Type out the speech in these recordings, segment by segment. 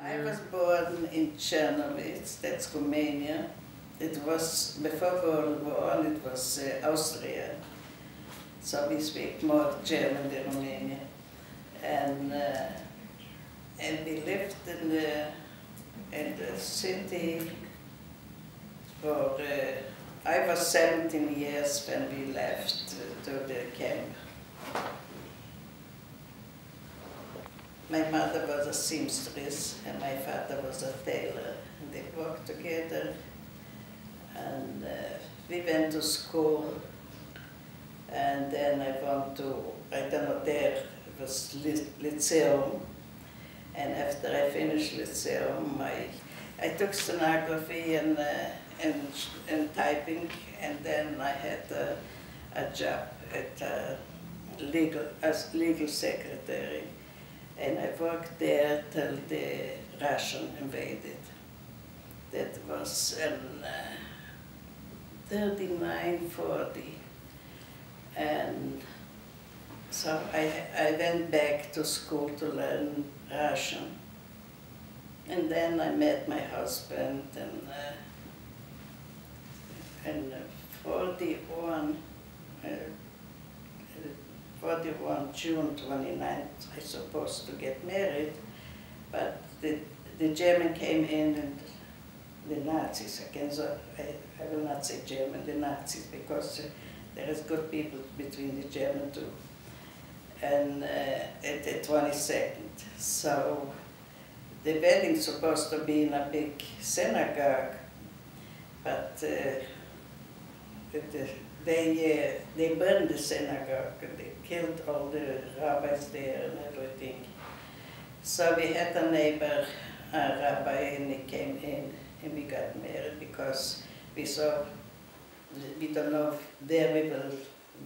I was born in Czernowitz, that's Romania. It was, before World War I, it was Austria. So we speak more German than Romania. And we lived in the city for, I was 17 years when we left to the camp. My mother was a seamstress and my father was a tailor. And they worked together. And we went to school. And then I went to, I don't know, there it was Lyceum. And after I finished Lyceum, I took stenography and typing, and then I had a job at as legal secretary. And I worked there till the Russian invaded. That was in 39, 40. And so I went back to school to learn Russian. And then I met my husband in 41, June 29th, I supposed to get married, but the German came in and the Nazis, I will not say German, the Nazis, because there is good people between the German too. And at the 22nd, so the wedding's supposed to be in a big synagogue, but they burned the synagogue, and they killed all the rabbis there and everything. So we had a neighbor, a rabbi, and he came in and we got married because we saw, we don't know where we will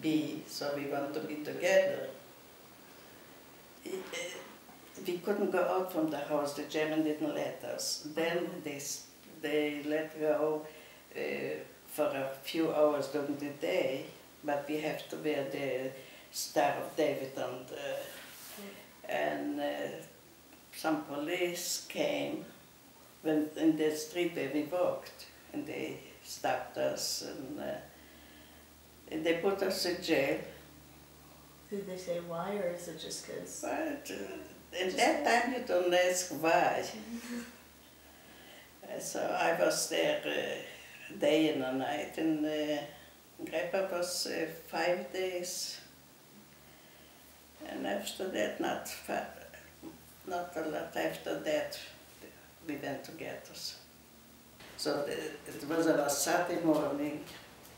be, so we want to be together. We couldn't go out from the house, the German didn't let us. Then they let go for a few hours during the day, but we have to wear the Star of David and some police came in the street where we walked, and they stopped us and they put us in jail. Did they say why, or is it just because? But at that time you don't ask why. So I was there day and a night, and Grandpa was 5 days. And after that, not a lot after that, we went to get us. So it was on a Saturday morning,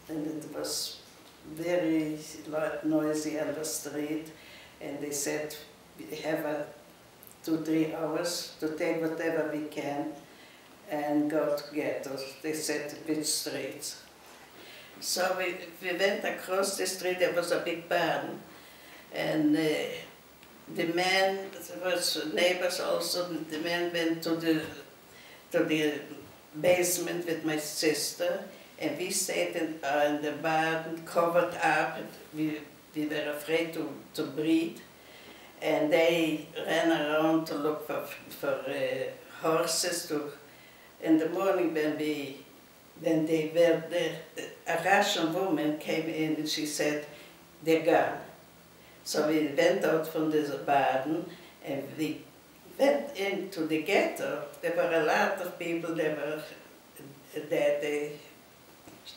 and it was very noisy on the street, and they said we have 2-3 hours to take whatever we can and go to get us. They said which streets. So we went across the street. There was a big barn, and the man, there was neighbors also. The man went to the basement with my sister, and we stayed in the barn, covered up. We were afraid to breathe, and they ran around to look for horses. In the morning when they were there, a Russian woman came in and she said, "They're gone." So we went out from the barn and we went into the ghetto. There were a lot of people that were there. They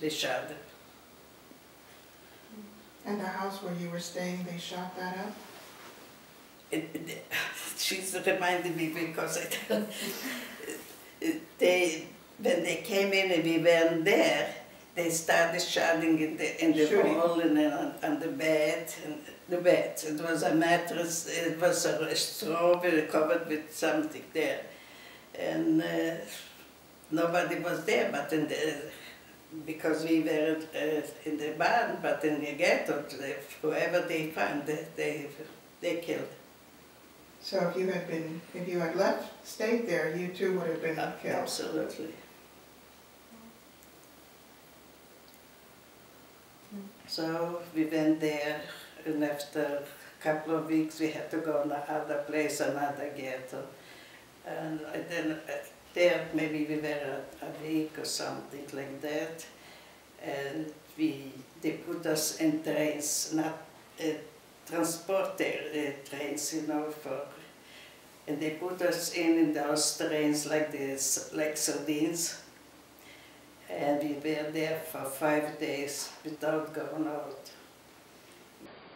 shot them. And the house where you were staying, they shot that up? She's reminded me because when they came in and we weren't there, they started shouting in the hall and on the bed. It was a mattress, it was a straw covered with something there. And nobody was there, but because we were in the barn, but in the ghetto, whoever they found, they killed. So if you had stayed there, you too would have been killed. Absolutely. So we went there, and after a couple of weeks we had to go to another place, another ghetto. And then there maybe we were a week or something like that. And they put us in trains, not transport trains, you know, and they put us in those trains like this, like sardines. And we were there for 5 days without going out.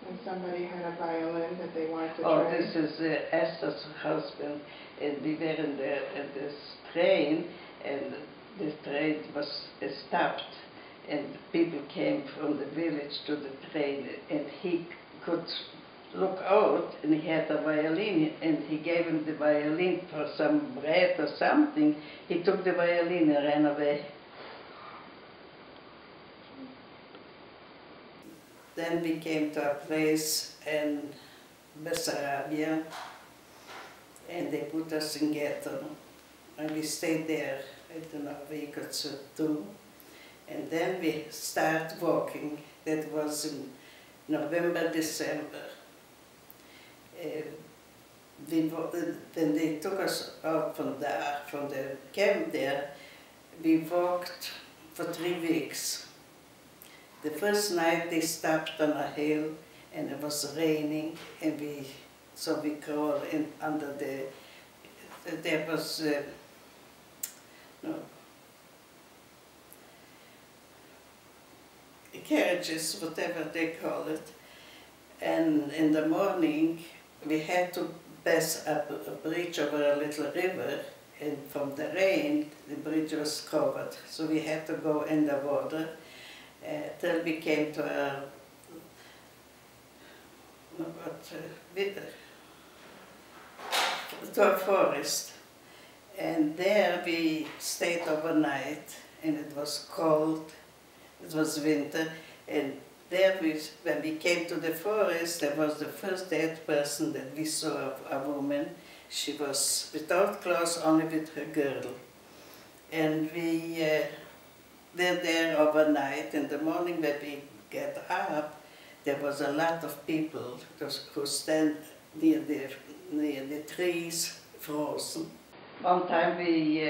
And somebody had a violin that they wanted to Oh, try? this is Esther's husband, and we were in this train, and the train was stopped, and people came from the village to the train, and he could look out, and he had a violin, and he gave him the violin for some bread or something. He took the violin and ran away. Then we came to a place in Bessarabia, and they put us in ghetto, and we stayed there, I don't know, a week or two, and then we started walking. That was in November, December. Then they took us out from the camp there. We walked for 3 weeks. The first night they stopped on a hill, and it was raining, and so we crawled in under there was carriages, whatever they call it. And in the morning we had to pass a bridge over a little river, and from the rain the bridge was covered, so we had to go in the water till we came to a forest, and there we stayed overnight, and it was cold, it was winter, and there when we came to the forest, there was the first dead person that we saw, a woman. She was without clothes, only with her girdle, and we were there overnight. In the morning when we get up, there was a lot of people who stand near the trees, frozen. One time we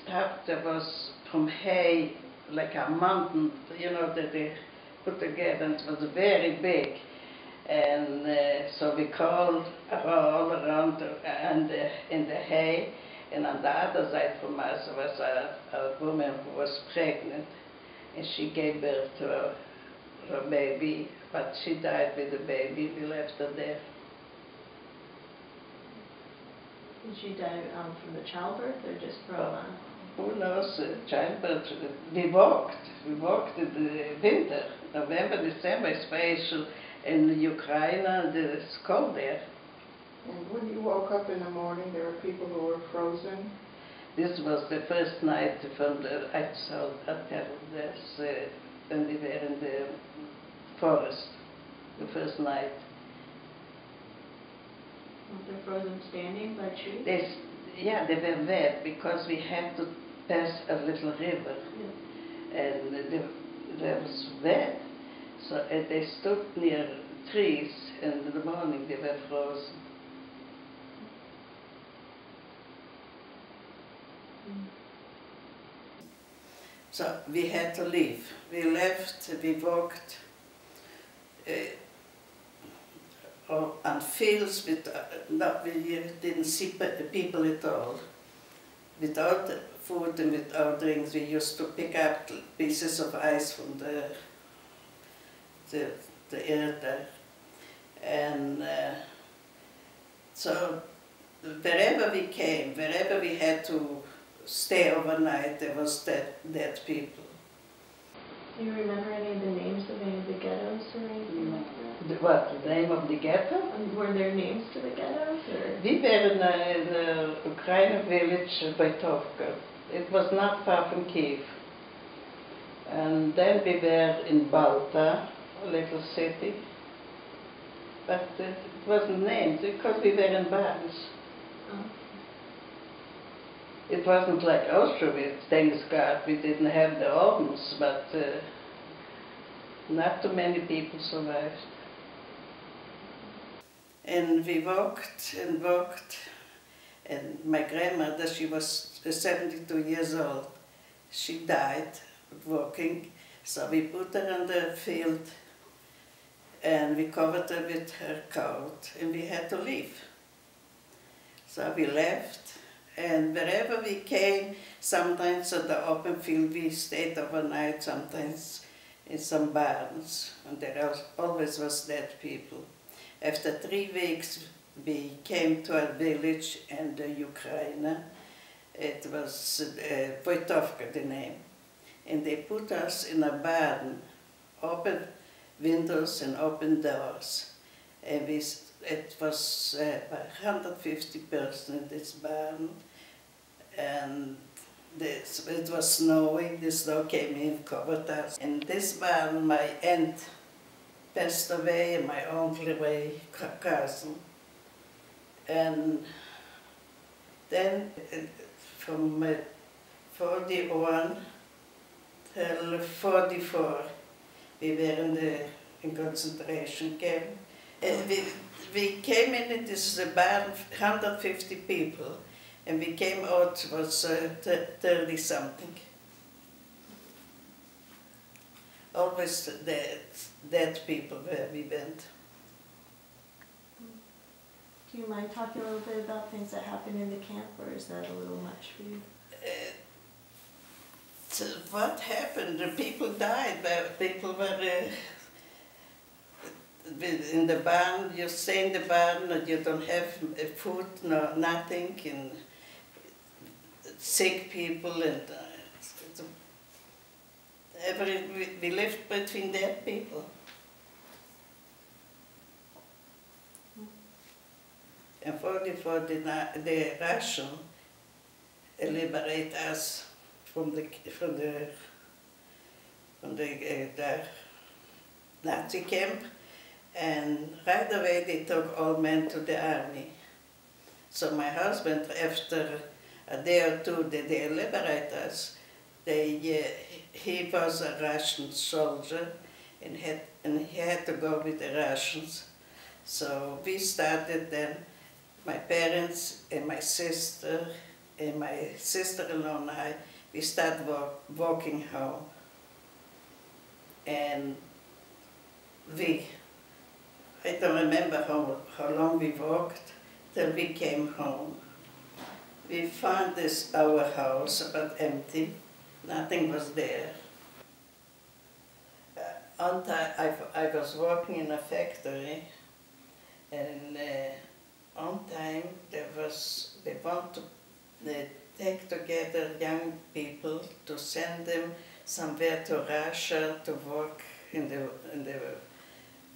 stopped. There was from hay like a mountain, you know, that they put together, and it was very big. And so we crawled all around in the hay, and on the other side from us was a woman who was pregnant, and she gave birth to her baby, but she died with the baby. We left her there. Did she die from the childbirth or just from? Who knows, childbirth? We walked in the winter, November, December, especially in Ukraine. It's cold there. And when you woke up in the morning, there were people who were frozen? This was the first night from I tell this, when we were in the forest, the first night. Were they frozen standing by trees? Yeah, they were wet because we had to pass a little river, and it was wet. So they stood near trees, and in the morning they were frozen. So we had to leave. We left, we walked on fields with, we didn't see people at all. Without food and without drinks, we used to pick up pieces of ice from the earth there. And so wherever we came, wherever we had to stay overnight, there was dead people. Do you remember any of the names of any of the ghettos or anything like that? What, the name of the ghetto? Were there names to the ghettos? Or? We were in a Ukrainian village, Baitovka. It was not far from Kiev. And then we were in Balta, a little city. But it wasn't named because we were in bars. Oh. It wasn't like Auschwitz, thanks God, we didn't have the ovens, but not too many people survived. And we walked and walked, And my grandmother, she was 72 years old. She died walking, so we put her on the field and we covered her with her coat and we had to leave. So we left, and wherever we came, sometimes at the open field we stayed overnight, sometimes in some barns, and there always was dead people. After 3 weeks we came to a village in the Ukraine. It was Wojtowka, the name. And they put us in a barn, open windows and open doors. And it was 150 person in this barn. And it was snowing, the snow came in, covered us. In this barn, my aunt passed away and my uncle away, cousin. And then from 41 till 44, we were in concentration camp. We came in this barn, 150 people, and we came out, was 30 something. Always dead people where we went. Do you mind talking a little bit about things that happened in the camp, or is that a little much for you? So what happened? The people died. People were in the barn. You stay in the barn and you don't have food, no nothing, and sick people, and we lived between dead people. And 44, the Russian liberate us from the Nazi camp, and right away they took all men to the army. So my husband, after a day or two that they liberate us, he was a Russian soldier and he had to go with the Russians. So we started then, my parents and my sister and my sister-in-law and I, we started walking home. And I don't remember how long we walked till we came home. We found our house, but empty. Nothing was there. I was working in a factory, and on time they want to take together young people to send them somewhere to Russia to work in the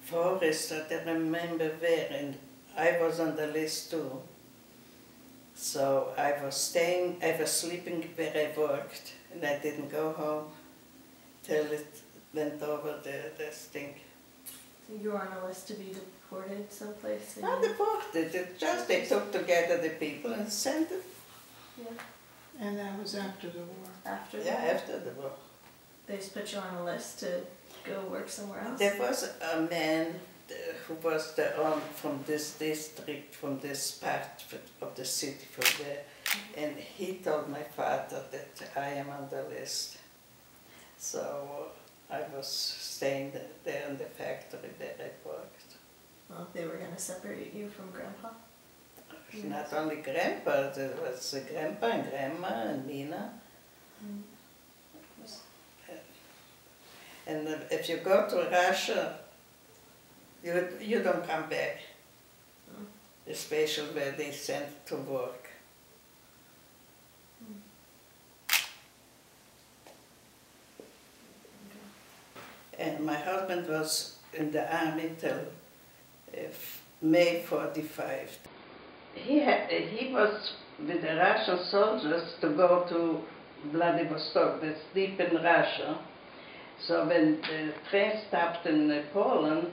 forest. I don't remember where, and I was on the list too. So I was sleeping where I worked, and I didn't go home till it went over the thing. So you were on a list to be deported someplace? Not deported, they took together the people and sent them. Yeah. And that was after the war. After Yeah, after the war. They just put you on a list to go work somewhere else? There was a man who was from this district, from this part of the city, from there, and he told my father that I am on the list. So I was staying there in the factory that I worked. Well, they were going to separate you from Grandpa? Not only Grandpa, there was Grandpa and Grandma and Nina. Mm. And if you go to Russia, you don't come back, especially where they sent to work. And my husband was in the army till May 45. He was with the Russian soldiers to go to Vladivostok, that's deep in Russia. So when the train stopped in Poland,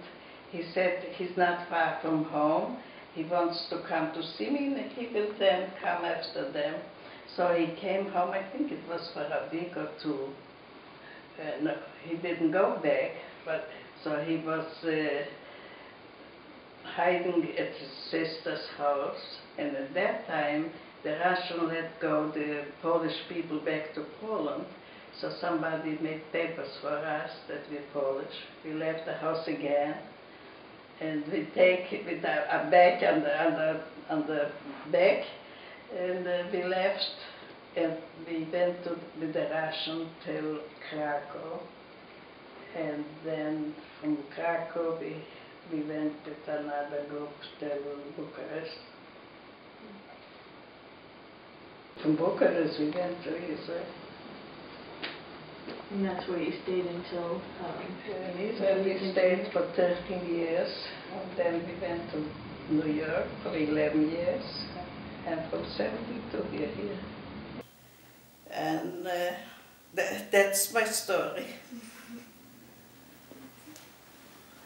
he said he's not far from home. He wants to come to see me, and he will then come after them. So he came home, I think it was for a week or two. No, he didn't go back, but so he was hiding at his sister's house. And at that time, the Russian let go the Polish people back to Poland. So somebody made papers for us that we're Polish. We left the house again, and we take with a bag on the back, and we left, and we went with the Russian till Krakow, and then from Krakow we went with another group till Bucharest. From Bucharest we went to Israel. And that's where you stayed until... In Israel we stayed for 13 years, and then we went to New York for 11 years, and from 72 we're here. And that's my story.